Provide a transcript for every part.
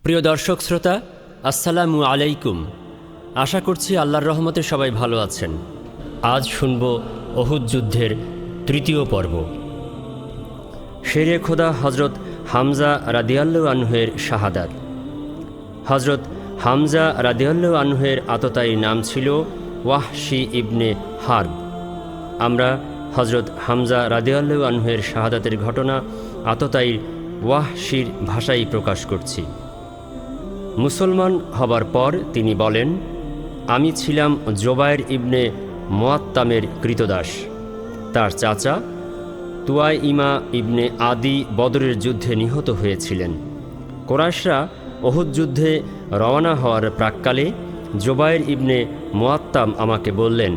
প্রিয় দর্শক শ্রোতা, আসসালামু আলাইকুম। আশা করছি আল্লাহর রহমতে সবাই ভালো আছেন। আজ শুনব ওহুদ যুদ্ধের তৃতীয় পর্ব। শেরে খোদা হজরত হামজা রাদিয়াল্লাহু আনহুর শাহাদাত। হজরত হামজা রাদিয়াল্লাহু আনহুর আততায়ী নাম ছিল ওয়াহশী ইবনে হারব। আমরা হজরত হামজা রাদিয়াল্লাহু আনহুর শাহাদাতের ঘটনা আততায়ীর ওয়াহশীর ভাষায় প্রকাশ করছি। মুসলমান হবার পর তিনি বলেন, আমি ছিলাম জোবায়ের ইবনে মুআত্তামের কৃতদাস। তার চাচা তুয়াইমা ইবনে আদি বদরের যুদ্ধে নিহত হয়েছিলেন। কোরাইশরা ওহুদ যুদ্ধে রওনা হওয়ার প্রাক্কালে জোবায়ের ইবনে মুআত্তাম আমাকে বললেন,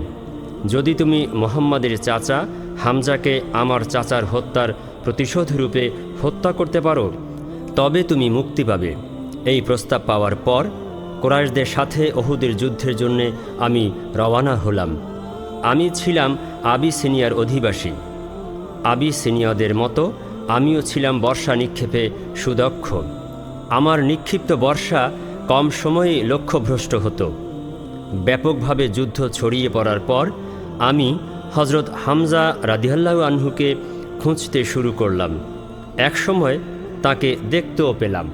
যদি তুমি মুহাম্মাদের চাচা হামজাকে আমার চাচার হত্যার প্রতিশোধরূপে হত্যা করতে পারো তবে তুমি মুক্তি পাবে। এই প্রস্তাব পাওয়ার পর কোরাইশদের সাথে ওহুদের যুদ্ধের জন্য আমি রওয়ানা হলাম। আমি ছিলাম আবিসিনিয়ার অধিবাসী। আবিসিনিয়দের মতো আমিও ছিলাম বর্ষা নিক্ষেপে সুদক্ষ। আমার নিক্ষিপ্ত বর্ষা কম সময়েই লক্ষ্যভ্রষ্ট হতো। ব্যাপকভাবে যুদ্ধ ছড়িয়ে পড়ার পর আমি হজরত হামজা রাদিয়াল্লাহু আনহুকে খুঁজতে শুরু করলাম। একসময় তাকে দেখতেও পেলাম।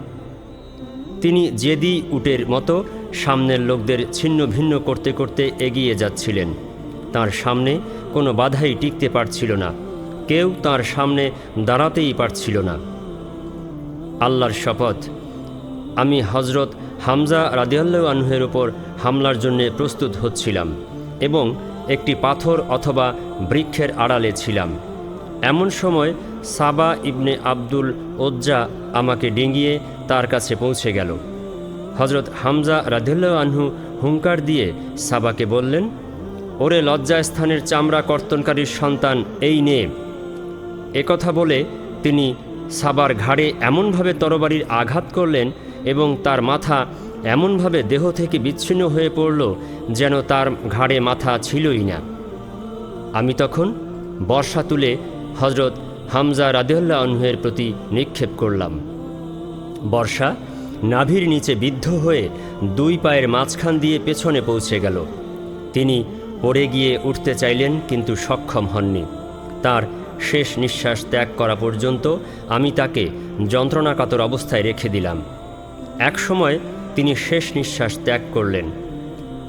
তিনি জেদি উটের মতো সামনের লোকদের ছিন্ন ভিন্ন করতে করতে এগিয়ে যাচ্ছিলেন। তার সামনে কোনো বাধাই টিকতে পারছিল না, কেউ তার সামনে দাঁড়াতেই পারছিল না। আল্লাহর শপথ, আমি হজরত হামজা রাদিয়াল্লাহু আনহুর উপর হামলার জন্য প্রস্তুত হচ্ছিলাম এবং একটি পাথর অথবা বৃক্ষের আড়ালে ছিলাম। এমন সময় সাবা ইবনে আব্দুল ওজ্জা আমাকে ডিঙিয়ে তার কাছে পৌঁছে গেল। হজরত হামজা রাদিয়াল্লাহু আনহু হুঙ্কার দিয়ে সাবাকে বললেন, ওরে লজ্জাস্থানের চামড়া কর্তনকারীর সন্তান, এই নে। একথা বলে তিনি সাবার ঘাড়ে এমনভাবে তরবারির আঘাত করলেন এবং তার মাথা এমনভাবে দেহ থেকে বিচ্ছিন্ন হয়ে পড়ল যেন তার ঘাড়ে মাথা ছিলই না। আমি তখন বর্ষা তুলে হজরত হামজা রাদিয়াল্লাহু আনহুর প্রতি নিক্ষেপ করলাম। বর্ষা নাভির নিচে বিদ্ধ হয়ে দুই পায়ের মাঝখান দিয়ে পেছনে পৌঁছে গেল। তিনি পড়ে গিয়ে উঠতে চাইলেন কিন্তু সক্ষম হননি। তার শেষ নিঃশ্বাস ত্যাগ করা পর্যন্ত আমি তাকে যন্ত্রণাকাতর অবস্থায় রেখে দিলাম। এক সময় তিনি শেষ নিঃশ্বাস ত্যাগ করলেন।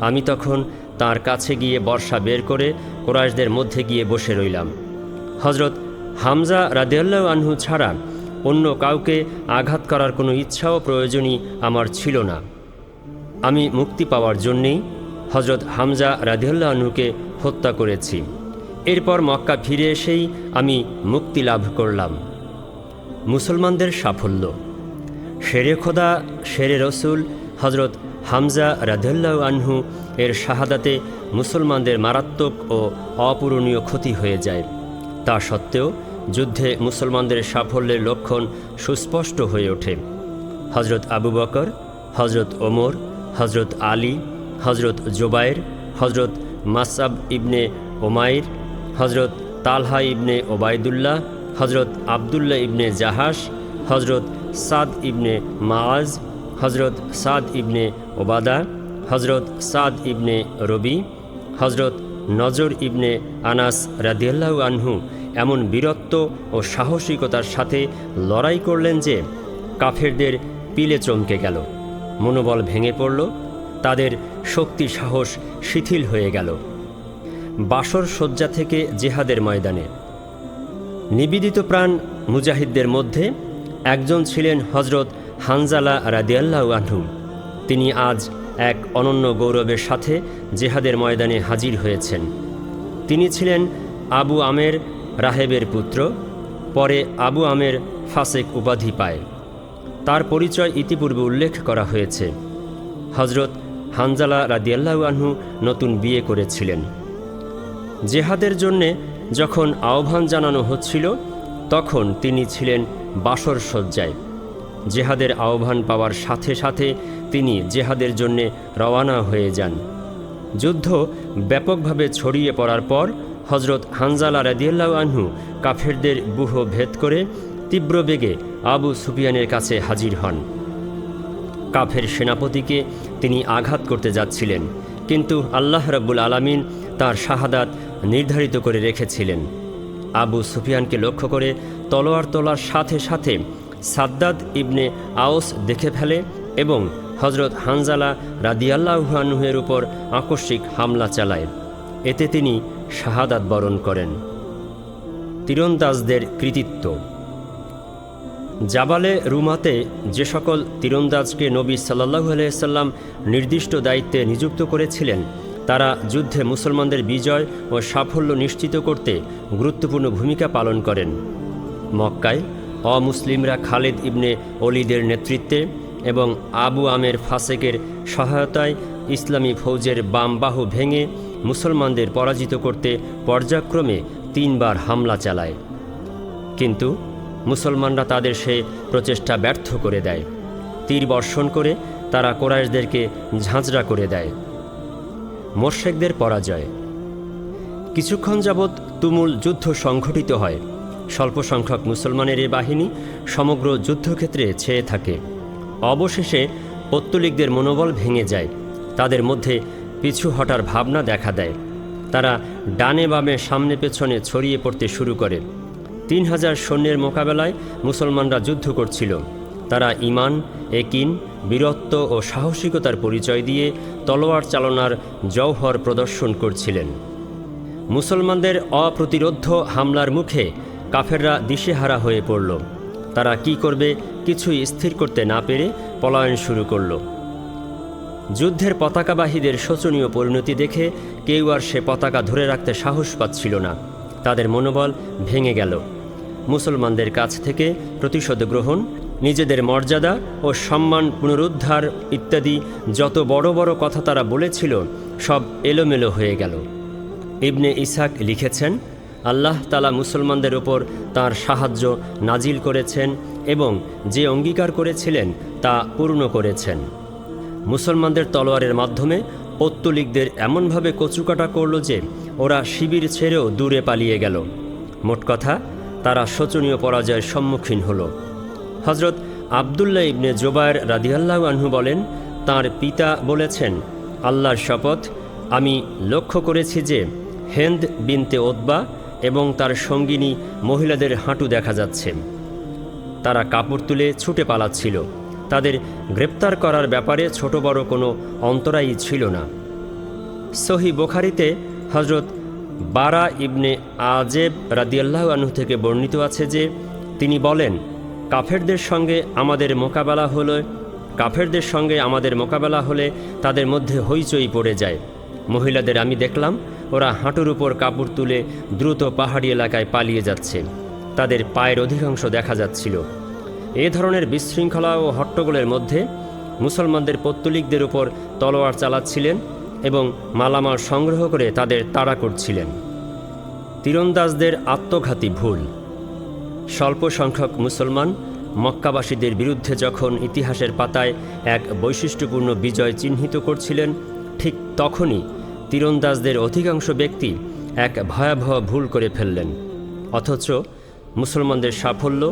আমি তখন তার কাছে গিয়ে বর্ষা বের করে কোরাইশদের মধ্যে গিয়ে বসে রইলাম। হজরত হামজা রাদিয়াল্লাহু আনহু ছাড়া অন্য কাউকে আঘাত করার কোনো ইচ্ছা ও প্রয়োজনই আমার ছিল না। আমি মুক্তি পাওয়ার জন্যেই হজরত হামজা রাদিয়াল্লাহু আনহুকে হত্যা করেছি। এরপর মক্কা ফিরে এসেই আমি মুক্তি লাভ করলাম। মুসলমানদের সাফল্য। শেরে খোদা শেরে রসুল হজরত হামজা রাদিয়াল্লাহু আনহু এর শাহাদাতে মুসলমানদের মারাত্মক ও অপূরণীয় ক্ষতি হয়ে যায়। তা সত্ত্বেও যুদ্ধে মুসলমানদের সাফল্যের লক্ষণ সুস্পষ্ট হয়ে ওঠে। হজরত আবু বকর, হজরত ওমর, হজরত আলী, হজরত জোবায়ের, হজরত মাসআব ইবনে ওমাইর, হজরত তালহা ইবনে ওবায়দুল্লাহ, হজরত আবদুল্লাহ ইবনে জাহাস, হজরত সাদ ইবনে মাআজ, হজরত সাদ ইবনে ওবাদা, হজরত সাদ ইবনে রবি, হজরত নজর ইবনে আনাস রাদিয়াল্লাহু আনহু এমন বীরত্ব ও সাহসিকতার সাথে লড়াই করলেন যে কাফেরদের পিলে চমকে গেল, মনোবল ভেঙে পড়ল, তাদের শক্তি সাহস শিথিল হয়ে গেল। বাসর শয্যা থেকে জেহাদের ময়দানে। নিবেদিত প্রাণ মুজাহিদদের মধ্যে একজন ছিলেন হজরত হানজালা রাদিয়াল্লাহু আনহু। তিনি আজ এক অনন্য গৌরবের সাথে জেহাদের ময়দানে হাজির হয়েছেন। তিনি ছিলেন আবু আমের রাহেবের পুত্র, পরে আবু আমের ফাসেক উপাধি পায়। তার পরিচয় ইতিপূর্বে উল্লেখ করা হয়েছে। হজরত হানজালা রাদিয়াল্লাহু আনহু নতুন বিয়ে করেছিলেন। জেহাদের জন্যে যখন আহ্বান জানানো হচ্ছিল তখন তিনি ছিলেন বাসর শয্যায়। জেহাদের আহ্বান পাওয়ার সাথে সাথে তিনি জেহাদের জন্যে রওয়ানা হয়ে যান। যুদ্ধ ব্যাপকভাবে ছড়িয়ে পড়ার পর হজরত হানজালা রাদিয়াল্লাহু আনহু কাফেরদের ব্যূহ ভেদ করে তীব্র বেগে আবু সুফিয়ানের কাছে হাজির হন। কাফের সেনাপতিকে তিনি আঘাত করতে যাচ্ছিলেন, কিন্তু আল্লাহ রাব্বুল আলামিন তার শাহাদাত নির্ধারিত করে রেখেছিলেন। আবু সুফিয়ানকে লক্ষ্য করে তলোয়ার তোলার সাথে সাথে সাদ্দাদ ইবনে আওস দেখে ফেলে এবং হজরত হানজালা রাদিয়াল্লাহু আনহুর উপর আকস্মিক হামলা চালায়। এতে তিনি শাহাদাত বরণ করেন। তীরন্দাজদের কৃতিত্ব। জাবালে রুমাতে যে সকল তীরন্দাজকে নবী সাল্লাল্লাহু আলাইহি সাল্লাম নির্দিষ্ট দায়িত্বে নিযুক্ত করেছিলেন, তারা যুদ্ধে মুসলমানদের বিজয় ও সাফল্য নিশ্চিত করতে গুরুত্বপূর্ণ ভূমিকা পালন করেন। মক্কায় অমুসলিমরা খালিদ ইবনে ওলীদের নেতৃত্বে এবং আবু আমের ফাসেকের সহায়তায় ইসলামী ফৌজের বাম বাহু ভেঙে মুসলমানদের পরাজিত করতে পর্যায়ক্রমে 3 বার হামলা চালায়, কিন্তু মুসলমানরা তাদের সে প্রচেষ্টা ব্যর্থ করে দেয়। তীর বর্ষণ করে তারা কুরাইশদেরকে ঝাঁঝরা করে দেয়। মোরশেকদের পরাজয়। কিছুক্ষণ যাবৎ তুমুল যুদ্ধ সংঘটিত হয়। স্বল্প সংখ্যক মুসলমানের এ বাহিনী সমগ্র যুদ্ধক্ষেত্রে ছেয়ে থাকে। অবশেষে পত্তলিকদের মনোবল ভেঙে যায়। তাদের মধ্যে পিছু হটার ভাবনা দেখা দেয়। তারা ডানে বামে সামনে পেছনে ছড়িয়ে পড়তে শুরু করে। 3000 সৈন্যের মোকাবেলায় মুসলমানরা যুদ্ধ করছিল। তারা ঈমান, একিন, বীরত্ব ও সাহসিকতার পরিচয় দিয়ে তলোয়ার চালনার জওহর প্রদর্শন করছিলেন। মুসলমানদের অপ্রতিরোধ্য হামলার মুখে কাফেররা দিশেহারা হয়ে পড়ল। তারা কি করবে কিছুই স্থির করতে না পেরে পলায়ন শুরু করল। যুদ্ধের পতাকাবাহীদের শোচনীয় পরিণতি দেখে কেউ আর সে পতাকা ধরে রাখতে সাহস পাচ্ছিল না। তাদের মনোবল ভেঙে গেল। মুসলমানদের কাছ থেকে প্রতিশোধ গ্রহণ, নিজেদের মর্যাদা ও সম্মান পুনরুদ্ধার ইত্যাদি যত বড় বড় কথা তারা বলেছিল, সব এলোমেলো হয়ে গেল। ইবনে ইসহাক লিখেছেন, আল্লাহ তাআলা মুসলমানদের ওপর তাঁর সাহায্য নাজিল করেছেন এবং যে অঙ্গীকার করেছিলেন তা পূর্ণ করেছেন। মুসলমানদের তলোয়ারের মাধ্যমে পত্তলিকদের এমনভাবে কচুকাটা করল যে ওরা শিবির ছেড়েও দূরে পালিয়ে গেল। মোট কথা, তারা শোচনীয় পরাজয়ের সম্মুখীন হল। হজরত আবদুল্লাহ ইবনে জুবায়ের রাদিয়াল্লাহু আনহু বলেন, তাঁর পিতা বলেছেন, আল্লাহর শপথ, আমি লক্ষ্য করেছি যে হেন্দ বিনতে ওতবা এবং তার সঙ্গিনী মহিলাদের হাঁটু দেখা যাচ্ছে। তারা কাপড় তুলে ছুটে পালাচ্ছিল। তাদের গ্রেপ্তার করার ব্যাপারে ছোট বড় কোনো অন্তরায়ই ছিল না। সহি বুখারীতে হজরত বারা ইবনে আজেব রাদিয়াল্লাহু আনহু থেকে বর্ণিত আছে যে তিনি বলেন, কাফেরদের সঙ্গে আমাদের মোকাবেলা হলে তাদের মধ্যে হইচই পড়ে যায়। মহিলাদের আমি দেখলাম ওরা হাঁটুর উপর কাপড় তুলে দ্রুত পাহাড়ি এলাকায় পালিয়ে যাচ্ছে। তাদের পায়ের অধিকাংশ দেখা যাচ্ছিল। এ ধরনের বিশৃঙ্খলা ও হট্টগোলের মধ্যে মুসলমানদের পত্তলিকদের উপর তলোয়ার চালাচ্ছিলেন এবং মালামাল সংগ্রহ করে তাদের তাড়া করছিলেন। তীরন্দাজদের আত্মঘাতী ভুল। স্বল্প সংখ্যক মুসলমান মক্কাবাসীদের বিরুদ্ধে যখন ইতিহাসের পাতায় এক বৈশিষ্ট্যপূর্ণ বিজয় চিহ্নিত করছিলেন, ঠিক তখনই তীরন্দাজদের অধিকাংশ ব্যক্তি এক ভয়াবহ ভুল করে ফেললেন। অথচ মুসলমানদের সাফল্য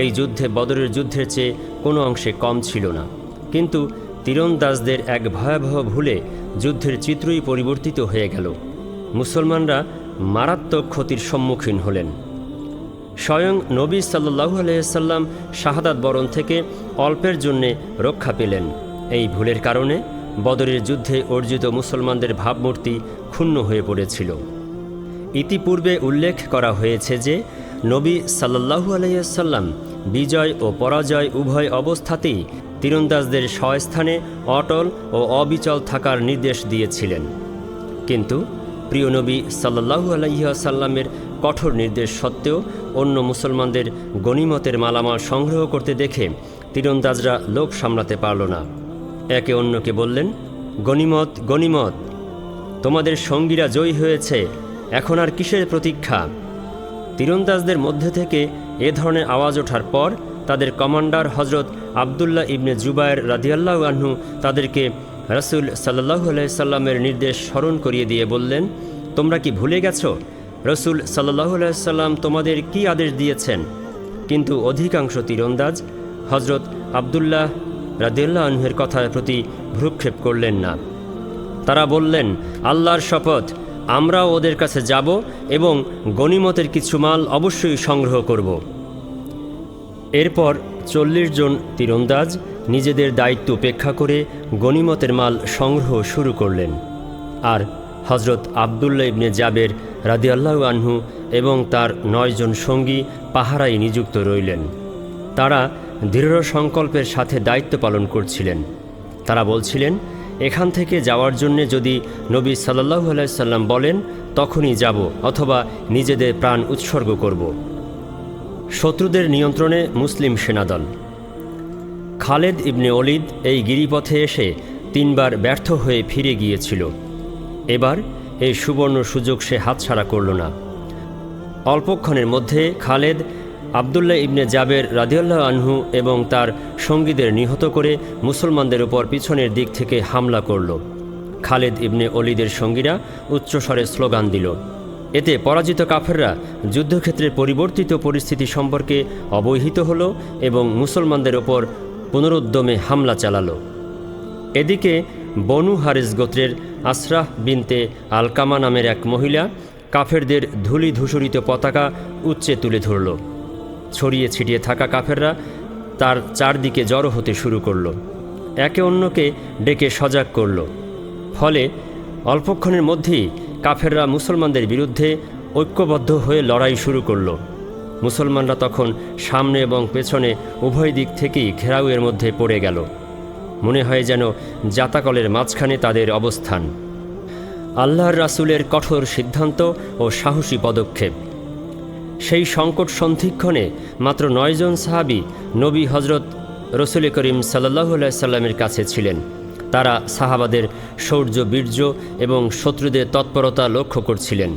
এই যুদ্ধে বদরের যুদ্ধের চেয়ে কোনো অংশে কম ছিল না, কিন্তু তীরন্দাজদের এক ভয়াবহ ভুলে যুদ্ধের চিত্রই পরিবর্তিত হয়ে গেল। মুসলমানরা মারাত্মক ক্ষতির সম্মুখীন হলেন। স্বয়ং নবী সাল্লাল্লাহু আলাইহি সাল্লাম শাহাদাত বরণ থেকে অল্পের জন্যে রক্ষা পেলেন। এই ভুলের কারণে বদরের যুদ্ধে অর্জিত মুসলমানদের ভাবমূর্তি ক্ষুণ্ণ হয়ে পড়েছিল। ইতিপূর্বে উল্লেখ করা হয়েছে যে নবী সাল্লাল্লাহু আলাইহি সাল্লাম বিজয় ও পরাজয় উভয় অবস্থাতেই তীরন্দাজদের স্বস্থানে অটল ও অবিচল থাকার নির্দেশ দিয়েছিলেন। কিন্তু প্রিয় নবী সাল্লাল্লাহু আলাইহি সাল্লামের কঠোর নির্দেশ সত্ত্বেও অন্য মুসলমানদের গনিমতের মালামাল সংগ্রহ করতে দেখে তীরন্দাজরা লোভ সামলাতে পারল না। একে অন্যকে বললেন, গনিমত গনিমত, তোমাদের সঙ্গীরা জয়ী হয়েছে, এখন আর কিসের প্রতীক্ষা? তীরন্দাজদের মধ্যে থেকে এ ধরনের আওয়াজ ওঠার পর তাদের কমান্ডার হজরত আবদুল্লাহ ইবনে জুবায়ের রাদিয়াল্লাহু আনহু তাদেরকে রাসূল সাল্লাল্লাহু আলাইহি সাল্লামের নির্দেশ স্মরণ করিয়ে দিয়ে বললেন, তোমরা কি ভুলে গেছো রাসূল সাল্লাল্লাহু আলাইহি সাল্লাম তোমাদের কি আদেশ দিয়েছেন? কিন্তু অধিকাংশ তীরন্দাজ হজরত আবদুল্লাহ রাদিয়াল্লাহু আনহুর কথার প্রতি ভ্রুক্ষেপ করলেন না। তারা বললেন, আল্লাহর শপথ, আমরাও ওদের কাছে যাব এবং গনিমতের কিছু মাল অবশ্যই সংগ্রহ করব। এরপর 40 জন তীরন্দাজ নিজেদের দায়িত্ব উপেক্ষা করে গনিমতের মাল সংগ্রহ শুরু করলেন। আর হজরত আবদুল্লাহ ইবনে জাবের রাদিয়াল্লাহু আনহু এবং তার 9 জন সঙ্গী পাহারায় নিযুক্ত রইলেন। তারা দৃঢ় সংকল্পের সাথে দায়িত্ব পালন করছিলেন। তারা বলছিলেন, এখান থেকে যাওয়ার জন্য যদি নবী সাল্লাল্লাহু আলাইহি সাল্লাম বলেন তখনই যাব, অথবা নিজেদের প্রাণ উৎসর্গ করব। শত্রুদের নিয়ন্ত্রণে মুসলিম সেনাদল। খালেদ ইবনে ওলিদ এই গিরিপথে এসে 3 বার ব্যর্থ হয়ে ফিরে গিয়েছিল। এবার এই সুবর্ণ সুযোগ সে হাতছাড়া করল না। অল্পক্ষণের মধ্যে খালেদ আবদুল্লাহ ইবনে জাবের রাদিয়াল্লাহু আনহু এবং তার সঙ্গীদের নিহত করে মুসলমানদের উপর পিছনের দিক থেকে হামলা করল। খালেদ ইবনে ওলিদের সঙ্গীরা উচ্চস্বরে স্লোগান দিল। এতে পরাজিত কাফেররা যুদ্ধক্ষেত্রের পরিবর্তিত পরিস্থিতি সম্পর্কে অবহিত হল এবং মুসলমানদের ওপর পুনরুদ্যমে হামলা চালালো। এদিকে বনু হারিস গোত্রের আসরাহ বিনতে আলকামা নামের এক মহিলা কাফেরদের ধূলি ধূসরিত পতাকা উচ্চে তুলে ধরল। ছড়িয়ে ছিটিয়ে থাকা কাফেররা তার চারদিকে জড়ো হতে শুরু করল, একে অন্যকে ডেকে সজাগ করল। ফলে অল্পক্ষণের মধ্যেই কাফেররা মুসলমানদের বিরুদ্ধে ঐক্যবদ্ধ হয়ে লড়াই শুরু করল। মুসলমানরা তখন সামনে এবং পেছনে উভয় দিক থেকেই ঘেরাওয়ের মধ্যে পড়ে গেল। মনে হয় যেন জাতাকলের মাঝখানে তাদের অবস্থান। আল্লাহর রাসূলের কঠোর সিদ্ধান্ত ও সাহসী পদক্ষেপ। সেই সংকট সন্ধিক্ষণে মাত্র 9 জন সাহাবী নবী হজরত রসুল করিম সাল্লাল্লাহু আলাইহি সাল্লামের কাছে ছিলেন। তারা সাহাবাদের শৌর্য, বীর্য এবং শত্রুদের তৎপরতা লক্ষ্য করছিলেন।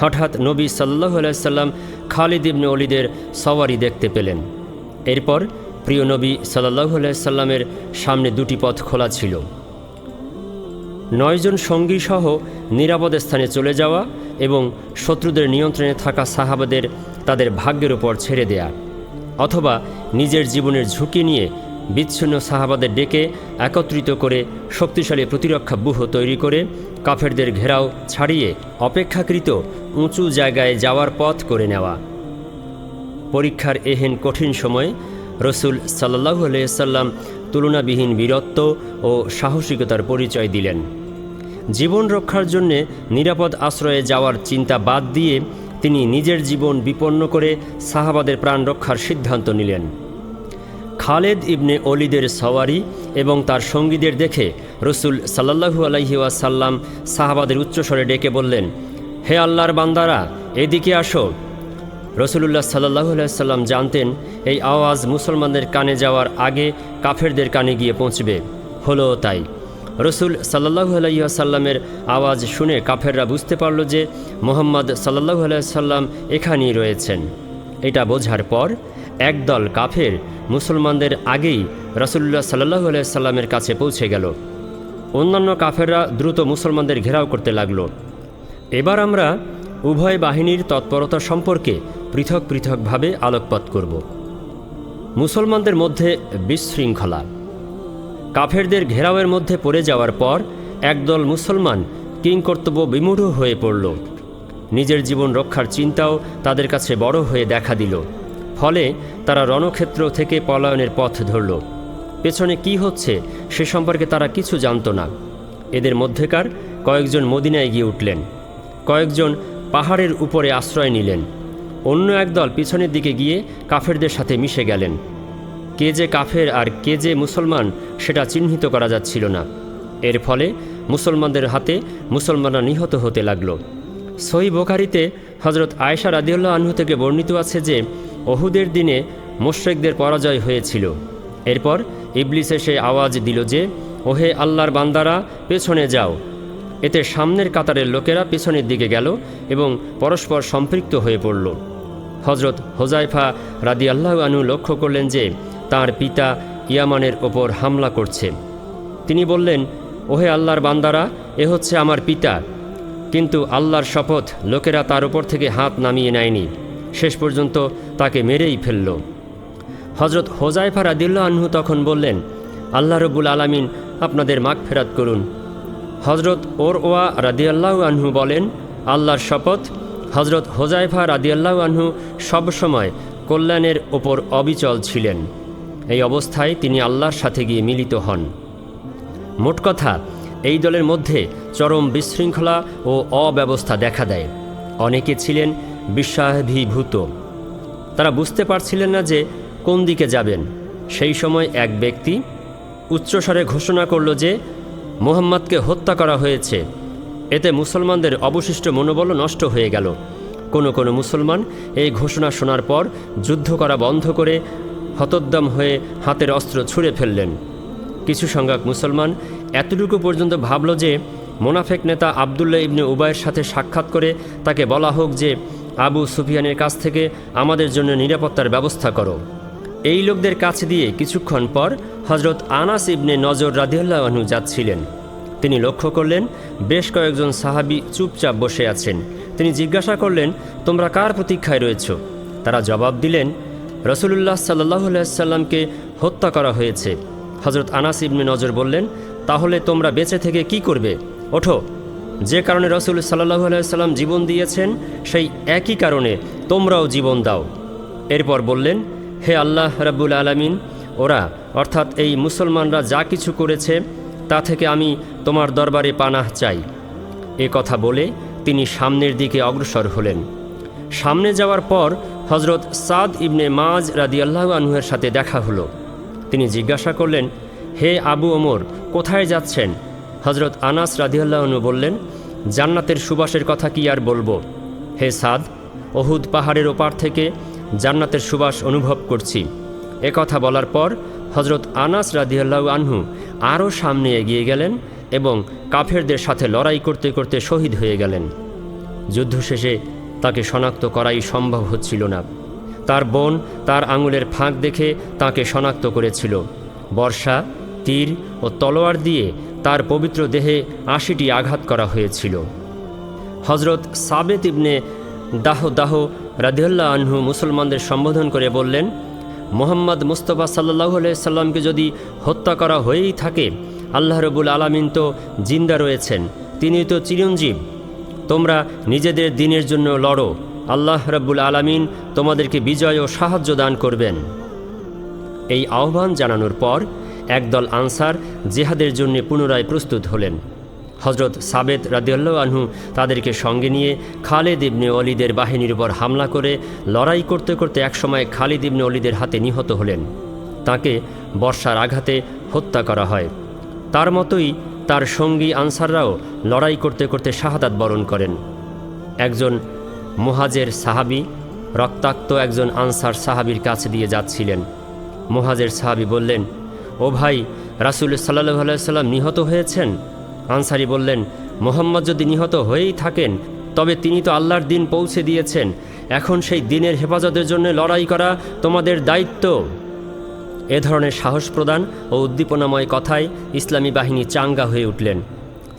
হঠাৎ নবী সাল্লাল্লাহু আলাইহি সাল্লাম খালিদ ইবনে ওলিদের সওয়ারি দেখতে পেলেন। এরপর প্রিয় নবী সাল্লাল্লাহু আলাইহি সাল্লামের সামনে 2টি পথ খোলা ছিল: 9 জন সঙ্গী সহ নিরাপদ স্থানে চলে যাওয়া এবং শত্রুদের নিয়ন্ত্রণে থাকা সাহাবাদের তাদের ভাগ্যের উপর ছেড়ে দেয়া, অথবা নিজের জীবনের ঝুঁকি নিয়ে বিচ্ছিন্ন সাহাবাদের ডেকে একত্রিত করে শক্তিশালী প্রতিরক্ষা ব্যূহ তৈরি করে কাফেরদের ঘেরাও ছাড়িয়ে অপেক্ষাকৃত উঁচু জায়গায় যাওয়ার পথ করে নেওয়া। পরীক্ষার এহেন কঠিন সময়ে রসুল সাল্লাল্লাহু আলাইহি সাল্লাম তুলনাবিহীন বীরত্ব ও সাহসিকতার পরিচয় দিলেন। জীবন রক্ষার জন্যে নিরাপদ আশ্রয়ে যাওয়ার চিন্তা বাদ দিয়ে তিনি নিজের জীবন বিপন্ন করে সাহাবাদের প্রাণ রক্ষার সিদ্ধান্ত নিলেন। খালেদ ইবনে ওলিদের সওয়ারি এবং তার সঙ্গীদের দেখে রসুল সাল্লাল্লাহু আলাইহি ওয়াসাল্লাম সাহাবাদের উচ্চস্বরে ডেকে বললেন, হে আল্লাহর বান্দারা, এদিকে আসো। রসুলুল্লাহ সাল্লাল্লাহু আলাইহি ওয়াসাল্লাম জানতেন এই আওয়াজ মুসলমানদের কানে যাওয়ার আগে কাফেরদের কানে গিয়ে পৌঁছবে। হলো তাই। রসুল সাল্লাল্লাহু আলাইহি ওয়াসাল্লামের আওয়াজ শুনে কাফেররা বুঝতে পারল যে মুহাম্মদ সাল্লাল্লাহু আলাইহি ওয়াসাল্লাম এখানেই রয়েছেন। এটা বোঝার পর একদল কাফের মুসলমানদের আগেই রাসূলুল্লাহ সাল্লাল্লাহু আলাইহি ওয়াসাল্লামের কাছে পৌঁছে গেল। অন্যান্য কাফেররা দ্রুত মুসলমানদের ঘেরাও করতে লাগল। এবার আমরা উভয় বাহিনীর তৎপরতা সম্পর্কে পৃথক পৃথকভাবে আলোকপাত করব। মুসলমানদের মধ্যে বিশৃঙ্খলা। কাফেরদের ঘেরাওয়ের মধ্যে পড়ে যাওয়ার পর একদল মুসলমান কিংকর্তব্য বিমূঢ় হয়ে পড়ল। নিজের জীবন রক্ষার চিন্তাও তাদের কাছে বড় হয়ে দেখা দিল। ফলে তারা রণক্ষেত্র থেকে পলায়নের পথ ধরল। পেছনে কি হচ্ছে সে সম্পর্কে তারা কিছু জানত না। এদের মধ্যেকার কয়েকজন মদিনায় গিয়ে উঠলেন, কয়েকজন পাহাড়ের উপরে আশ্রয় নিলেন। অন্য একদল পিছনের দিকে গিয়ে কাফেরদের সাথে মিশে গেলেন। কে যে কাফের আর কে যে মুসলমান সেটা চিহ্নিত করা যাচ্ছিল না। এর ফলে মুসলমানদের হাতে মুসলমানরা নিহত হতে লাগল। সহিহ বুখারীতে হজরত আয়েশা রাদিয়াল্লাহু আনহা থেকে বর্ণিত আছে যে উহুদের দিনে মুশরিকদের পরাজয় হয়েছিল। এরপর ইবলিস এসে আওয়াজ দিল যে, ওহে আল্লাহর বান্দারা, পেছনে যাও। এতে সামনের কাতারের লোকেরা পেছনের দিকে গেল এবং পরস্পর সম্পৃক্ত হয়ে পড়ল। হজরত হোজাইফা রাদিয়াল্লাহু আনহু লক্ষ্য করলেন যে তাঁর পিতা ইয়ামানের ওপর হামলা করছে। তিনি বললেন, ওহে আল্লাহর বান্দারা, এ হচ্ছে আমার পিতা। কিন্তু আল্লাহর শপথ, লোকেরা তার উপর থেকে হাত নামিয়ে নেয়নি, শেষ পর্যন্ত তাকে মেরেই ফেলল। হজরত হোজাইফা রাদিয়াল্লাহু আনহু তখন বললেন, আল্লাহ রব্বুল আলামিন আপনাদের মাগফিরাত করুন। হজরত ওরওয়া রাদিয়াল্লাহু আনহু বলেন, আল্লাহর শপথ, হজরত হোজাইফা রাদিয়াল্লাহু আনহু সবসময় কল্যাণের ওপর অবিচল ছিলেন। এই অবস্থায় তিনি আল্লাহর সাথে গিয়ে মিলিত হন। মোট কথা, এই দলের মধ্যে চরম বিশৃঙ্খলা ও অব্যবস্থা দেখা দেয়। অনেকে ছিলেন বিশ্বাভিভূত। তারা বুঝতে পারছিলেন না যে কোন দিকে যাবেন। সেই সময় এক ব্যক্তি উচ্চস্বরে ঘোষণা করল যে মুহাম্মদকে হত্যা করা হয়েছে। এতে মুসলমানদের অবশিষ্ট মনোবল নষ্ট হয়ে গেল। কোনো মুসলমান এই ঘোষণা শোনার পর যুদ্ধ করা বন্ধ করে হতোদ্যম হয়ে হাতের অস্ত্র ছুঁড়ে ফেললেন। কিছু সংখ্যক মুসলমান এতটুকু পর্যন্ত ভাবল যে মোনাফেক নেতা আবদুল্লাহ ইবনে উবাইয়ের সাথে সাক্ষাৎ করে তাকে বলা হোক যে আবু সুফিয়ানের কাছ থেকে আমাদের জন্য নিরাপত্তার ব্যবস্থা করো। এই লোকদের কাছে দিয়ে কিছুক্ষণ পর হজরত আনাস ইবনে নজর রাদিয়াল্লাহু আনহু যাচ্ছিলেন। তিনি লক্ষ্য করলেন বেশ কয়েকজন সাহাবী চুপচাপ বসে আছেন। তিনি জিজ্ঞাসা করলেন, তোমরা কার প্রতীক্ষায় রয়েছ? তারা জবাব দিলেন, রাসূলুল্লাহ সাল্লাল্লাহু আলাইহি সাল্লামকে হত্যা করা হয়েছে। হজরত আনাস ইবনে নজর বললেন, তাহলে তোমরা বেঁচে থেকে কি করবে? ওঠো, যে কারণে রাসূল সাল্লাল্লাহু আলাইহি সাল্লাম জীবন দিয়েছেন সেই একই কারণে তোমরাও জীবন দাও। এরপর বললেন, হে আল্লাহ রাব্বুল আলামিন, ওরা অর্থাৎ এই মুসলমানরা যা কিছু করেছে তা থেকে আমি তোমার দরবারে পানাহ চাই। এ কথা বলে তিনি সামনের দিকে অগ্রসর হলেন। সামনে যাওয়ার পর হজরত সাদ ইবনে মাজ রাদিয়াল্লাহু আনহুর সাথে দেখা হলো। তিনি জিজ্ঞাসা করলেন, হে আবু ওমর, কোথায় যাচ্ছেন? হজরত আনাস রাদিয়াল্লাহু আনহু বললেন, জান্নাতের সুবাসের কথা কি আর বলবো। হে সাদ, ওহুদ পাহাড়ের ওপার থেকে জান্নাতের সুবাস অনুভব করছি। এ কথা বলার পর হজরত আনাস রাদিয়াল্লাহু আনহু আরও সামনে এগিয়ে গেলেন এবং কাফেরদের সাথে লড়াই করতে করতে শহীদ হয়ে গেলেন। যুদ্ধ শেষে তাকে শনাক্ত করাই সম্ভব হচ্ছিল না। তার বোন তার আঙুলের ফাঁক দেখে তাকে শনাক্ত করেছিল। বর্ষা, তীর ও তলোয়ার দিয়ে তার পবিত্র দেহে ৮০টি আঘাত করা হয়েছিল। হজরত সাবেত ইবনে দাহ রাদিয়াল্লাহু আনহু মুসলমানদের সম্বোধন করে বললেন, মুহাম্মদ মুস্তাফা সাল্লাল্লাহু আলাইহি সাল্লামকে যদি হত্যা করা হয়েই থাকে, আল্লাহ রাব্বুল আলামিন তো জিন্দা রয়েছেন, তিনি তো চিরঞ্জীব। তোমরা নিজেদের দ্বীনের জন্য লড়ো, আল্লাহ রাব্বুল আলামিন তোমাদেরকে বিজয় ও সাহায্য দান করবেন। এই আহ্বান জানানোর পর একদল আনসার জিহাদের জন্য পুনরায় প্রস্তুত হলেন। হজরত সাবেত রাদিয়াল্লাহু আনহু তাদেরকে সঙ্গে নিয়ে খালিদ ইবনে ওয়ালিদের বাহিনীর উপর হামলা করে লড়াই করতে করতে একসময় খালিদ ইবনে ওয়ালিদের হাতে নিহত হলেন। তাকে বর্ষার আঘাতে হত্যা করা হয়। তার মতোই তার সঙ্গী আনসাররাও লড়াই করতে করতে শাহাদাত বরণ করেন। একজন মুহাজের সাহাবী রক্তাক্ত একজন আনসার সাহাবীর কাছে দিয়ে যাচ্ছিলেন। মুহাজের সাহাবী বললেন, ও ভাই, রাসূল সাল্লাল্লাহু আলাইহি সাল্লাম নিহত হয়েছেন। আনসারী বললেন, মুহাম্মদ যদি নিহত হয়েই থাকেন তবে তিনি তো আল্লাহর দিন পৌঁছে দিয়েছেন। এখন সেই দিনের হেফাজতের জন্য লড়াই করা তোমাদের দায়িত্ব। এ ধরনের সাহস প্রদান ও উদ্দীপনাময় কথায় ইসলামী বাহিনী চাঙ্গা হয়ে উঠলেন।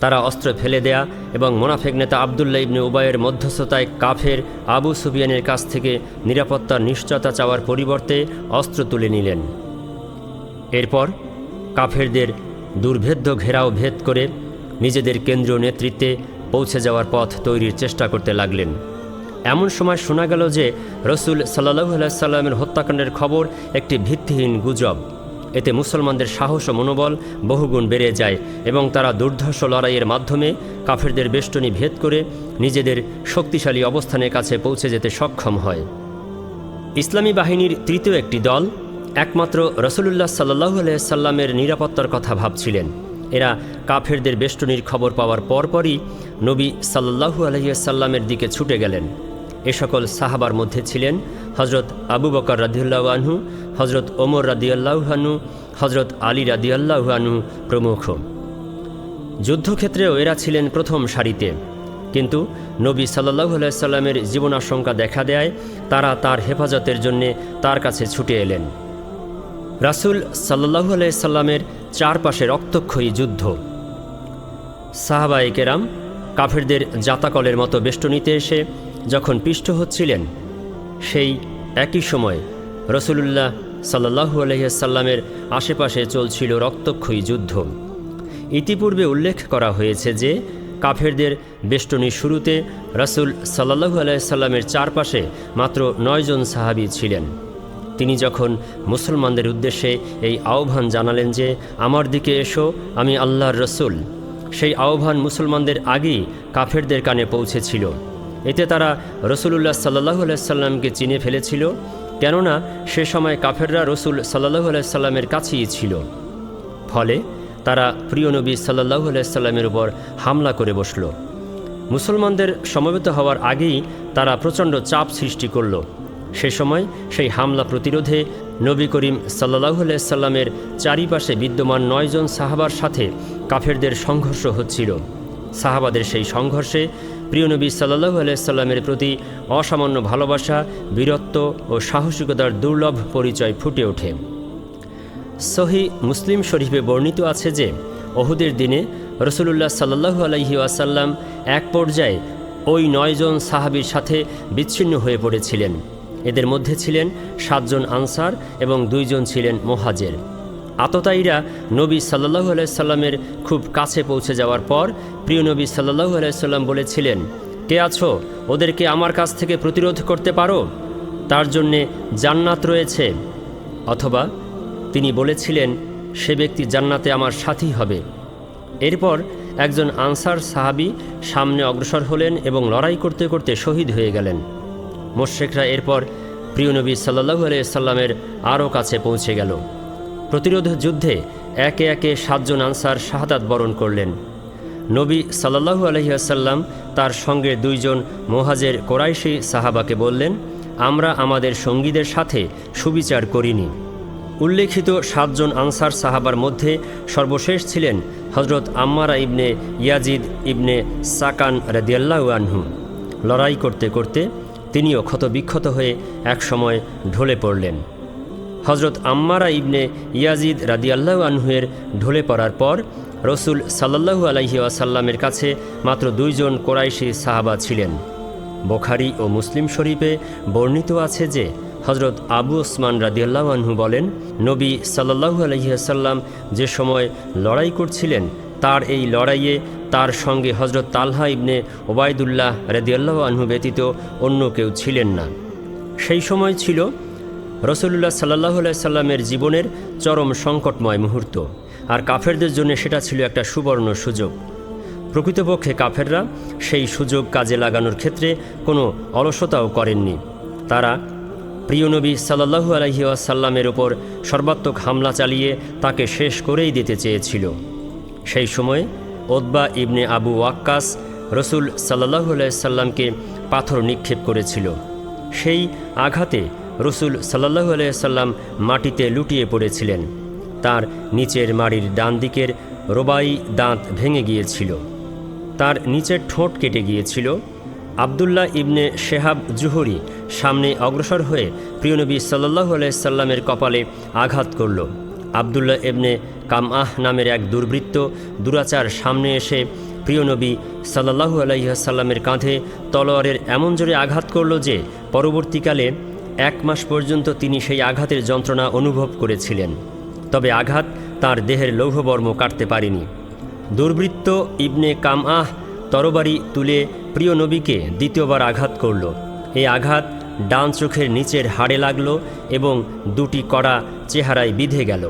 তারা অস্ত্র ফেলে দেয়া এবং মোনাফেক নেতা আবদুল্লাহ ইবনে উবাইয়ের মধ্যস্থতায় কাফের আবু সুফিয়ানের কাছ থেকে নিরাপত্তার নিশ্চয়তা চাওয়ার পরিবর্তে অস্ত্র তুলে নিলেন। এরপর কাফেরদের দুর্ভেদ্য ঘেরাও ভেদ করে নিজেদের কেন্দ্রীয় নেতৃত্বে পৌঁছে যাওয়ার পথ তৈরির চেষ্টা করতে লাগলেন। এমন সময় শোনা গেল যে রাসূল সাল্লাল্লাহু আলাইহি সাল্লামের হত্যাকাণ্ডের খবর একটি ভিত্তিহীন গুজব। এতে মুসলমানদের সাহস ও মনোবল বহুগুণ বেড়ে যায় এবং তারা দুর্ধর্ষ লড়াইয়ের মাধ্যমে কাফেরদের বেষ্টনী ভেদ করে নিজেদের শক্তিশালী অবস্থানের কাছে পৌঁছে যেতে সক্ষম হয়। ইসলামী বাহিনীর তৃতীয় একটি দল একমাত্র রাসূলুল্লাহ সাল্লাল্লাহু আলাইহি সাল্লামের নিরাপত্তার কথা ভাবছিলেন। এরা কাফেরদের বেষ্টনীর খবর পাওয়ার পরপরই নবী সাল্লাল্লাহু আলাইহি সাল্লামের দিকে ছুটে গেলেন। এ সকল সাহাবার মধ্যে ছিলেন হজরত আবু বকর রাদিয়াল্লাহু আনহু, হজরত ওমর রাদিয়াল্লাহু আনহু, হজরত আলী রাদিয়াল্লাহু আনহু প্রমুখ। যুদ্ধক্ষেত্রেও এরা ছিলেন প্রথম সারিতে, কিন্তু নবী সাল্লাল্লাহু আলাইহি সাল্লামের জীবনাশঙ্কা দেখা দেয় তারা তার হেফাজতের জন্যে তার কাছে ছুটে এলেন। রাসূল সাল্লাল্লাহু আলাইহি সাল্লামের চারপাশে রক্তক্ষয়ী যুদ্ধ। সাহাবায়ে কেরাম কাফেরদের জাতাকলের মতো বেষ্টনীতে এসে যখন পিষ্ট হচ্ছিলেন, সেই একই সময় রসুলুল্লাহ সাল্লাল্লাহু আলাইহি ওয়াসাল্লামের আশেপাশে চলছিল রক্তক্ষয়ী যুদ্ধ। ইতিপূর্বে উল্লেখ করা হয়েছে যে কাফেরদের বেষ্টনীর শুরুতে রাসূল সাল্লাল্লাহু আলাইহি ওয়াসাল্লামের চারপাশে মাত্র 9 জন সাহাবী ছিলেন। তিনি যখন মুসলমানদের উদ্দেশ্যে এই আহ্বান জানালেন যে আমার দিকে এসো, আমি আল্লাহর রসুল, সেই আহ্বান মুসলমানদের আগেই কাফেরদের কানে পৌঁছেছিল। এতে তারা রসুলুল্লাহ সাল্লাল্লাহু আলাইহি ওয়াসাল্লামকে চিনে ফেলেছিল, কেননা সে সময় কাফেররা রসুল সাল্লাল্লাহু আলাইহি ওয়াসাল্লামের কাছেই ছিল। ফলে তারা প্রিয় নবী সাল্লাল্লাহু আলাইহি ওয়াসাল্লামের উপর হামলা করে বসল। মুসলমানদের সমবেত হওয়ার আগেই তারা প্রচণ্ড চাপ সৃষ্টি করল। সে সময় সেই হামলা প্রতিরোধে নবী করিম সাল্লাল্লাহু আলাইহি ওয়াসাল্লামের চারিপাশে বিদ্যমান 9 জন সাহাবার সাথে কাফেরদের সংঘর্ষ হচ্ছিল। সাহাবাদের সেই সংঘর্ষে প্রিয় নবী সাল্লাল্লাহু আলাইহি ওয়াসাল্লামের প্রতি অসামান্য ভালোবাসা, বীরত্ব ও সাহসিকতার দুর্লভ পরিচয় ফুটে ওঠে। সহিহ মুসলিম শরীফে বর্ণিত আছে যে ওহুদের দিনে রসুলুল্লাহ সাল্লাল্লাহু আলাইহি ওয়াসাল্লাম এক পর্যায়ে ওই 9 জন সাহাবীর সাথে বিচ্ছিন্ন হয়ে পড়েছিলেন। এদের মধ্যে ছিলেন 7 জন আনসার এবং 2 জন ছিলেন মুহাজির। আততায়ীরা নবী সাল্লাল্লাহু আলাইহি ওয়াসাল্লামের খুব কাছে পৌঁছে যাওয়ার পর প্রিয় নবী সাল্লাল্লাহু আলাইহি ওয়াসাল্লাম বলেছিলেন, কে আছো, ওদেরকে আমার কাছ থেকে প্রতিরোধ করতে পারো? তার জন্যে জান্নাত রয়েছে। অথবা তিনি বলেছিলেন, সে ব্যক্তি জান্নাতে আমার সাথী হবে। এরপর একজন আনসার সাহাবী সামনে অগ্রসর হলেন এবং লড়াই করতে করতে শহীদ হয়ে গেলেন। মুশরিকরা এরপর প্রিয় নবী সাল্লাল্লাহু আলাইহি ওয়াসাল্লামের আরও কাছে পৌঁছে গেল। প্রতিরোধ যুদ্ধে একে একে 7 জন আনসার শাহাদাত বরণ করলেন। নবী সাল্লাল্লাহু আলাইহি ওয়াসাল্লাম তার সঙ্গে 2 জন মুহাজির কোরাইশি সাহাবাকে বললেন, আমরা আমাদের সঙ্গীদের সাথে সুবিচার করিনি। উল্লেখিত 7 জন আনসার সাহাবার মধ্যে সর্বশেষ ছিলেন হযরত আম্মারা ইবনে ইয়াজিদ ইবনে সাকান রাদিয়াল্লাহু আনহু। লড়াই করতে করতে তিনিও ক্ষতবিক্ষত হয়ে একসময় ঢলে পড়লেন। হযরত আম্মারা ইবনে ইয়াজিদ রাদিয়াল্লাহু আনহুয়ের ঢলে পড়ার পর রসুল সাল্লাল্লাহু আলাইহি ওয়াসাল্লামের কাছে মাত্র 2 জন কোরাইশি সাহাবা ছিলেন। বুখারী ও মুসলিম শরীফে বর্ণিত আছে যে হযরত আবু ওসমান রাদিয়াল্লাহু আনহু বলেন, নবী সাল্লাল্লাহু আলাইহি ওয়াসাল্লাম যে সময় লড়াই করছিলেন তার এই লড়াইয়ে তার সঙ্গে হযরত তালহা ইবনে ওবায়দুল্লাহ রাদিয়াল্লাহু আনহু ব্যতীত অন্য কেউ ছিলেন না। সেই সময় ছিল রসুলুল্লাহ সাল্লাল্লাহু আলাইহি ওয়াসাল্লামের জীবনের চরম সংকটময় মুহূর্ত, আর কাফেরদের জন্য সেটা ছিল একটা সুবর্ণ সুযোগ। প্রকৃতপক্ষে কাফেররা সেই সুযোগ কাজে লাগানোর ক্ষেত্রে কোনো অলসতাও করেননি। তারা প্রিয় নবী সাল্লাল্লাহু আলাইহি ওয়াসাল্লামের ওপর সর্বাত্মক হামলা চালিয়ে তাকে শেষ করেই দিতে চেয়েছিল। সেই সময়ে উতবা ইবনে আবু ওয়াক্কাস রসুল সাল্লাল্লাহু আলাইহি ওয়াসাল্লামকে পাথর নিক্ষেপ করেছিল। সেই আঘাতে রসুল সাল্লাল্লাহু আলাইহি ওয়াসাল্লাম মাটিতে লুটিয়ে পড়েছিলেন। তার নিচের মাড়ির ডান দিকের রোবাই দাঁত ভেঙে গিয়েছিল। তার নিচের ঠোঁট কেটে গিয়েছিল। আবদুল্লাহ ইবনে শেহাব জুহরি সামনে অগ্রসর হয়ে প্রিয়নবী সাল্লাল্লাহু আলাইহি ওয়াসাল্লামের কপালে আঘাত করল। আবদুল্লাহ ইবনে কামআহ নামের এক দুর্বৃত্ত দুরাচার সামনে এসে প্রিয়নবী সাল্লাল্লাহু আলাইহি ওয়াসাল্লামের কাঁধে তলোয়ারের এমন জোরে আঘাত করল যে পরবর্তীকালে 1 মাস পর্যন্ত তিনি সেই আঘাতের যন্ত্রণা অনুভব করেছিলেন। তবে আঘাত তার দেহের লৌহবর্ম কাটতে পারেনি। দুর্বৃত্ত ইবনে কামআহ তরবারি তুলে প্রিয় নবীকে দ্বিতীয়বার আঘাত করল। এই আঘাত ডান চোখের নিচের হাড়ে লাগল এবং 2টি কড়া চেহারায় বিঁধে গেল।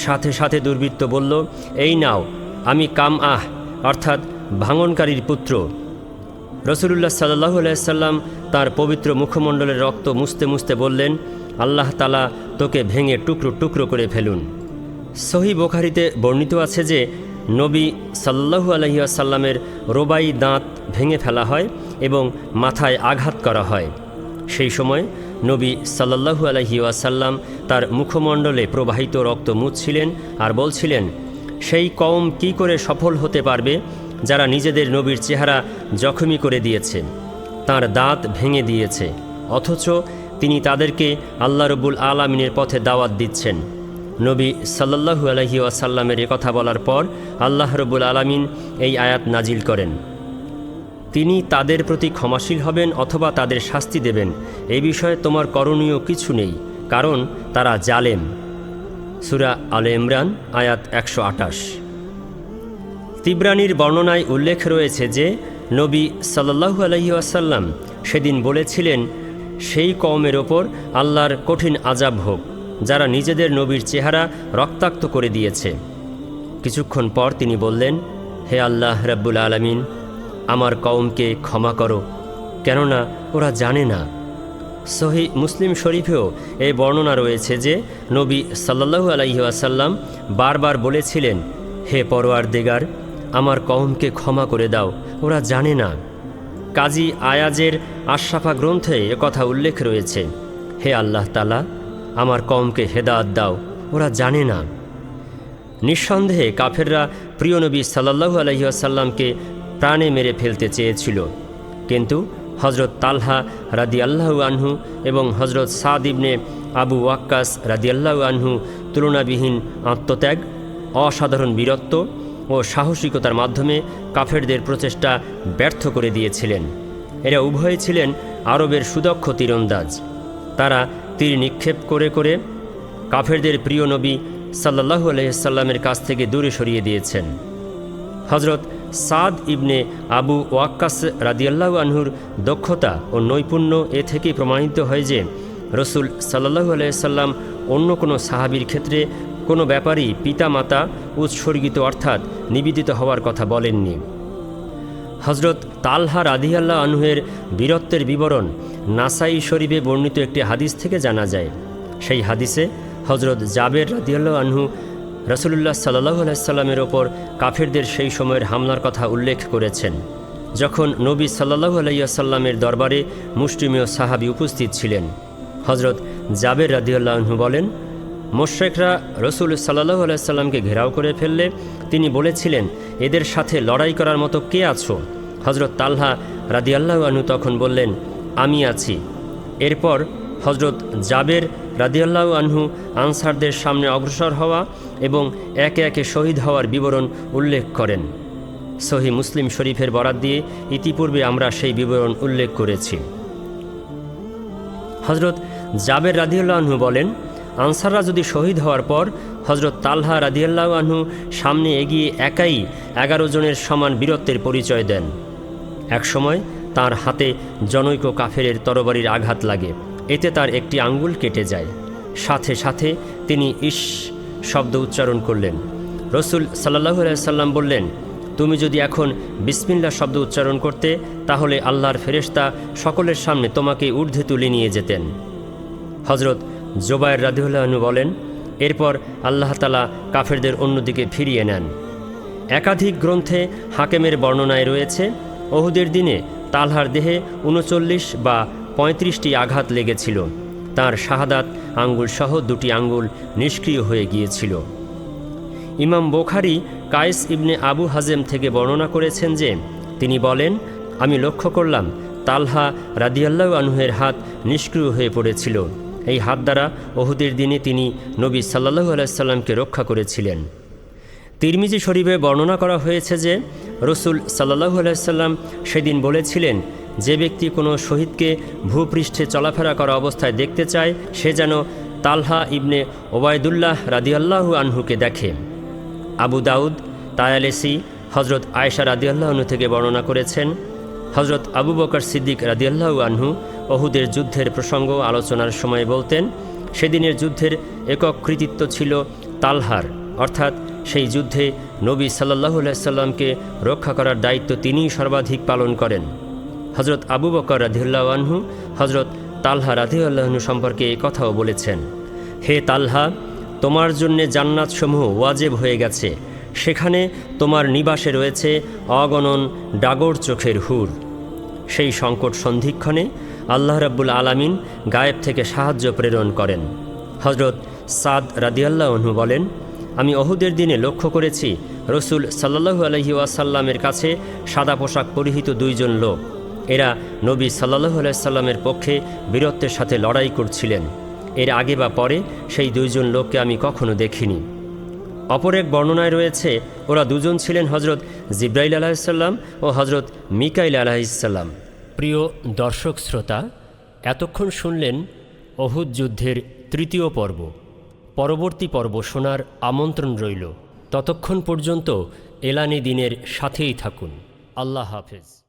সাথে সাথে দুর্বৃত্ত বলল, এই নাও, আমি কামআহ অর্থাৎ ভাঙনকারীর পুত্র। রসুলুল্লাহ সাল্লাল্লাহু আলাইহি ওয়াসাল্লাম তার পবিত্র মুখমণ্ডলের রক্ত মুছতে মুছতে বললেন, আল্লাহ তাআলা তোকে ভেঙে টুকরো টুকরো করে ফেলুন। সহিহ বুখারীতে বর্ণিত আছে যে নবী সাল্লাল্লাহু আলাইহি ওয়াসাল্লামের রোবাই দাঁত ভেঙে ফেলা হয় এবং মাথায় আঘাত করা হয়। সেই সময় নবী সাল্লাল্লাহু আলাইহি ওয়াসাল্লাম তার মুখমণ্ডলে প্রবাহিত রক্ত মুছছিলেন আর বলছিলেন, সেই কওম কি করে সফল হতে পারবে যারা নিজেদের নবীর চেহারা জখমি করে দিয়েছে, তার দাঁত ভেঙে দিয়েছে, অথচ তিনি তাদেরকে আল্লাহ রব্বুল আলামিনের পথে দাওয়াত দিচ্ছেন। নবী সাল্লাল্লাহু আলাইহি ওয়াসাল্লামের কথা বলার পর আল্লাহ রব্বুল আলামিন এই আয়াত নাজিল করেন, তিনি তাদের প্রতি ক্ষমাশীল হবেন অথবা তাদের শাস্তি দেবেন, এই বিষয়ে তোমার করণীয় কিছু নেই, কারণ তারা জালেম। সূরা আলে ইমরান আয়াত 128। তিবরানির বর্ণনায় উল্লেখ রয়েছে যে নবী সাল্লাল্লাহু আলাইহি ওয়াসাল্লাম সেদিন বলেছিলেন, সেই কওমের ওপর আল্লাহর কঠিন আযাব হোক যারা নিজেদের নবীর চেহারা রক্তাক্ত করে দিয়েছে। কিছুক্ষণ পর তিনি বললেন, হে আল্লাহ রাব্বুল আলামিন, আমার কওমকে ক্ষমা করো, কেননা ওরা জানে না। সহিহ মুসলিম শরীফেও এই বর্ণনা রয়েছে যে নবী সাল্লাল্লাহু আলাইহি ওয়াসাল্লাম বারবার বলেছিলেন, হে পরওয়ারদিগার, আমার কওমকে ক্ষমা করে দাও, ওরা জানে না। কাজী আয়াজের আশরাফা গ্রন্থে একথা উল্লেখ রয়েছে, হে আল্লাহ তাআলা, আমার কওমকে হেদায়েত দাও, ওরা জানে না। নিঃসন্দেহে কাফেররা প্রিয় নবী সাল্লাল্লাহু আলাইহি ওয়াসাল্লামকে প্রাণে মেরে ফেলতে চেয়েছিল, কিন্তু হজরত তালহা রাদিয়াল্লাহু আনহু এবং হজরত সাদ ইবনে আবু ওয়াক্কাস রাদিয়াল্লাহু আনহু তুলনাবিহীন আত্মত্যাগ, অসাধারণ বীরত্ব ও সাহসিকতার মাধ্যমে কাফেরদের প্রচেষ্টা ব্যর্থ করে দিয়েছিলেন। এরা উভয়ে ছিলেন আরবের সুদক্ষ তীরন্দাজ। তারা তীর নিক্ষেপ করে করে কাফেরদের প্রিয় নবী সাল্লাল্লাহু আলাইহি সাল্লামের কাছ থেকে দূরে সরিয়ে দিয়েছেন। হজরত সাদ ইবনে আবু ওয়াক্কাস রাদিয়াল্লাহু আনহুর দক্ষতা ও নৈপুণ্য এ থেকেই প্রমাণিত হয় যে রসুল সাল্লাল্লাহু আলাইহি সাল্লাম অন্য কোনো সাহাবীর ক্ষেত্রে কোনো ব্যাপারই পিতামাতা উৎসর্গিত অর্থাৎ নিবেদিত হওয়ার কথা বলেননি। হজরত তালহা রাদিয়াল্লাহু আনহুর বীরত্বের বিবরণ নাসাই শরীফে বর্ণিত একটি হাদিস থেকে জানা যায়। সেই হাদিসে হজরত জাবের রাদিয়াল্লাহু আনহু রাসূলুল্লাহ সাল্লাল্লাহু আলাইহি সাল্লামের ওপর কাফেরদের সেই সময়ের হামলার কথা উল্লেখ করেছেন, যখন নবী সাল্লাল্লাহু আলাইহি সাল্লামের দরবারে মুষ্টিমেয় সাহাবী উপস্থিত ছিলেন। হজরত জাবের রাদিয়াল্লাহু আনহু বলেন, মুশরিকরা রসুল সাল্লাল্লাহু আলাইহি সাল্লামকে ঘেরাও করে ফেললে তিনি বলেছিলেন, এদের সাথে লড়াই করার মতো কে আছো? হজরত তালহা রাদিয়াল্লাহু আনহু তখন বললেন, আমি আছি। এরপর হজরত জাবের রাদিয়াল্লাহু আনহু আনসারদের সামনে অগ্রসর হওয়া এবং একে একে শহীদ হওয়ার বিবরণ উল্লেখ করেন। সহিহ মুসলিম শরীফের বরাত দিয়ে ইতিপূর্বে আমরা সেই বিবরণ উল্লেখ করেছি। হজরত জাবের রাদিয়াল্লাহু আনহু বলেন, আনসাররা যদি শহীদ হওয়ার পর হজরত তালহা রাদিয়াল্লাহু আনহু সামনে এগিয়ে একাই 11 জনের সমান বীরত্বের পরিচয় দেন। একসময় তার হাতে জনৈক কাফেরের তরবারির আঘাত লাগে, এতে তার একটি আঙ্গুল কেটে যায়। সাথে সাথে তিনি ইশ শব্দ উচ্চারণ করলেন। রসুল সাল্লাল্লাহু আলাইহি সাল্লাম বললেন, তুমি যদি এখন বিসমিল্লাহ শব্দ উচ্চারণ করতে, তাহলে আল্লাহর ফেরেশতা সকলের সামনে তোমাকে ঊর্ধ্বে তুলে নিয়ে যেতেন। হজরত জুবায়ের রাদিয়াল্লাহু আনহু বলেন, এরপর আল্লাহ তাআলা কাফেরদের অন্যদিকে ফিরিয়ে নেন। একাধিক গ্রন্থে হাকেমের বর্ণনায় রয়েছে, ওহুদের দিনে তালহার দেহে 39 বা 35টি আঘাত লেগেছিল। তার শাহাদাত আঙ্গুল সহ 2টি আঙ্গুল নিষ্ক্রিয় হয়ে গিয়েছিল। ইমাম বুখারী কায়েস ইবনে আবু হাজেম থেকে বর্ণনা করেছেন যে তিনি বলেন, আমি লক্ষ্য করলাম তালহা রাদিয়াল্লাহু আনহুর হাত নিষ্ক্রিয় হয়ে পড়েছিল। এই হাত দ্বারা ওহুদের দিনে তিনি নবী সাল্লাল্লাহু আলাইহি সাল্লামকে রক্ষা করেছিলেন। তিরমিজি শরীফে বর্ণনা করা হয়েছে যে রসুল সাল্লাল্লাহু আলাইহি সাল্লাম সেদিন বলেছিলেন, যে ব্যক্তি কোনো শহীদকে ভূপৃষ্ঠে চলাফেরা করা অবস্থায় দেখতে চায়, সে যেন তালহা ইবনে ওবায়দুল্লাহ রাদিয়াল্লাহু আনহুকে দেখে। আবু দাউদ তায়ালেসি হজরত আয়েশা রাদিয়াল্লাহু আনহু থেকে বর্ণনা করেছেন, হজরত আবু বকর সিদ্দিক রাদিয়াল্লাহু আনহু ওহুদের যুদ্ধের প্রসঙ্গ আলোচনার সময় বলতেন, সেদিনের যুদ্ধের একক কৃতিত্ব ছিল তালহার, অর্থাৎ সেই যুদ্ধে নবী সাল্লাল্লাহু আলাইহি সাল্লামকে রক্ষা করার দায়িত্ব তিনিই সর্বাধিক পালন করেন। হজরত আবু বকর রাদিয়াল্লাহু আনহু হজরত তালহা রাদিয়াল্লাহু আনহু সম্পর্কে এই কথাও বলেছেন, হে তালহা, তোমার জন্যে জান্নাতসমূহ ওয়াজেব হয়ে গেছে, সেখানে তোমার নিবাসে রয়েছে অগণন ডাগর চোখের হুর। সেই সংকট সন্ধিক্ষণে আল্লাহ রাব্বুল আলামিন গায়েব থেকে সাহায্য প্রেরণ করেন। হজরত সাদ রাদিয়াল্লাহু আনহু বলেন, আমি ওহুদের দিনে লক্ষ্য করেছি রসুল সাল্লাল্লাহু আলাইহি ওয়াসাল্লামের কাছে সাদা পোশাক পরিহিত 2 জন লোক। এরা নবী সাল্লাল্লাহু আলাইহি সাল্লামের পক্ষে বীরত্বের সাথে লড়াই করছিলেন। এর আগে বা পরে সেই 2 জন লোককে আমি কখনো দেখিনি। অপর এক বর্ণনায় রয়েছে, ওরা 2 জন ছিলেন হজরত জিব্রাইল আলাইহিসসালাম ও হজরত মিকাইল আলাইহিসসালাম। প্রিয় দর্শক শ্রোতা, এতক্ষণ শুনলেন ওহুদ যুদ্ধের তৃতীয় পর্ব। পরবর্তী পর্ব শোনার আমন্ত্রণ রইল। ততক্ষণ পর্যন্ত এলানি দিনের সাথেই থাকুন। আল্লাহ হাফেজ।